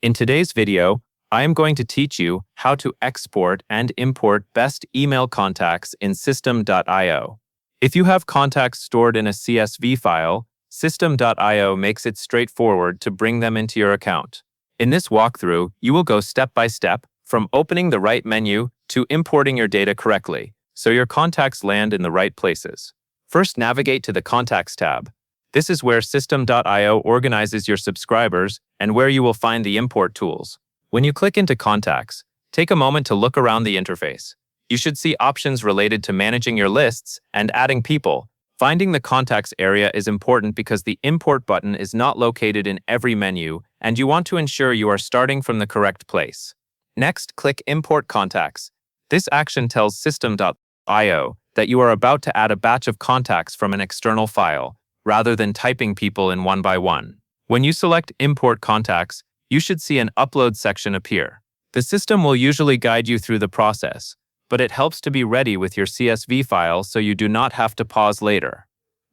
In today's video, I am going to teach you how to export and import best email contacts in system.io. If you have contacts stored in a CSV file, system.io makes it straightforward to bring them into your account. In this walkthrough, you will go step by step from opening the right menu to importing your data correctly, so your contacts land in the right places. First, navigate to the Contacts tab. This is where system.io organizes your subscribers and where you will find the import tools. When you click into Contacts, take a moment to look around the interface. You should see options related to managing your lists and adding people. Finding the Contacts area is important because the Import button is not located in every menu, and you want to ensure you are starting from the correct place. Next, click Import Contacts. This action tells system.io that you are about to add a batch of contacts from an external file, rather than typing people in one by one. When you select Import Contacts, you should see an Upload section appear. The system will usually guide you through the process, but it helps to be ready with your CSV file so you do not have to pause later.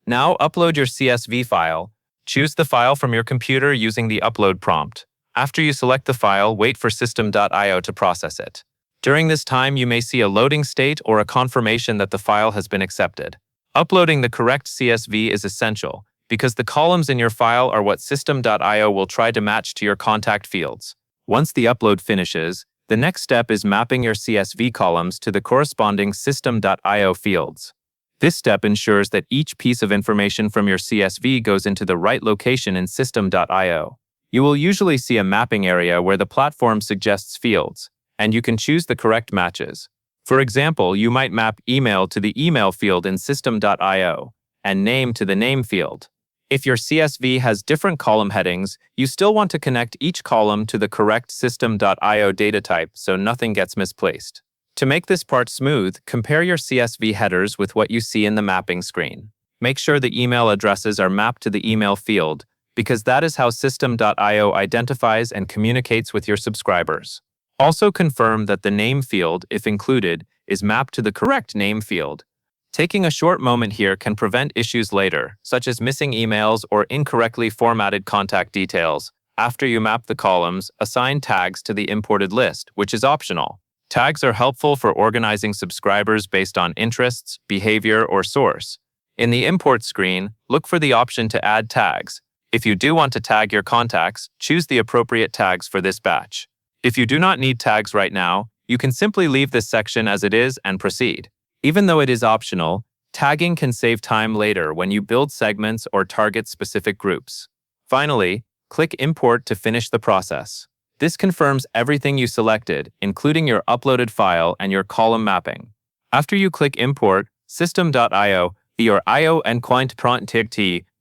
Now upload your CSV file. Choose the file from your computer using the upload prompt. After you select the file, wait for system.io to process it. During this time, you may see a loading state or a confirmation that the file has been accepted. Uploading the correct CSV is essential because the columns in your file are what system.io will try to match to your contact fields. Once the upload finishes, the next step is mapping your CSV columns to the corresponding system.io fields. This step ensures that each piece of information from your CSV goes into the right location in system.io. You will usually see a mapping area where the platform suggests fields, and you can choose the correct matches. For example, you might map email to the email field in system.io and name to the name field. If your CSV has different column headings, you still want to connect each column to the correct system.io data type so nothing gets misplaced. To make this part smooth, compare your CSV headers with what you see in the mapping screen. Make sure the email addresses are mapped to the email field, because that is how system.io identifies and communicates with your subscribers. Also confirm that the name field, if included, is mapped to the correct name field. Taking a short moment here can prevent issues later, such as missing emails or incorrectly formatted contact details. After you map the columns, assign tags to the imported list, which is optional. Tags are helpful for organizing subscribers based on interests, behavior, or source. In the import screen, look for the option to add tags. If you do want to tag your contacts, choose the appropriate tags for this batch. If you do not need tags right now, you can simply leave this section as it is and proceed. Even though it is optional, tagging can save time later when you build segments or target specific groups. Finally, click Import to finish the process. This confirms everything you selected, including your uploaded file and your column mapping. After you click Import, system.io, your IO and client prompt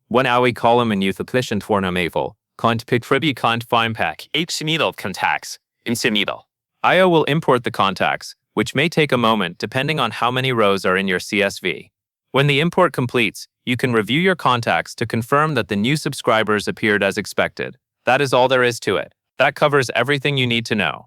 one awi column and youth application for namevel, client pick fribi client fine pack, h contacts. IO will import the contacts, which may take a moment depending on how many rows are in your CSV. When the import completes, you can review your contacts to confirm that the new subscribers appeared as expected. That is all there is to it. That covers everything you need to know.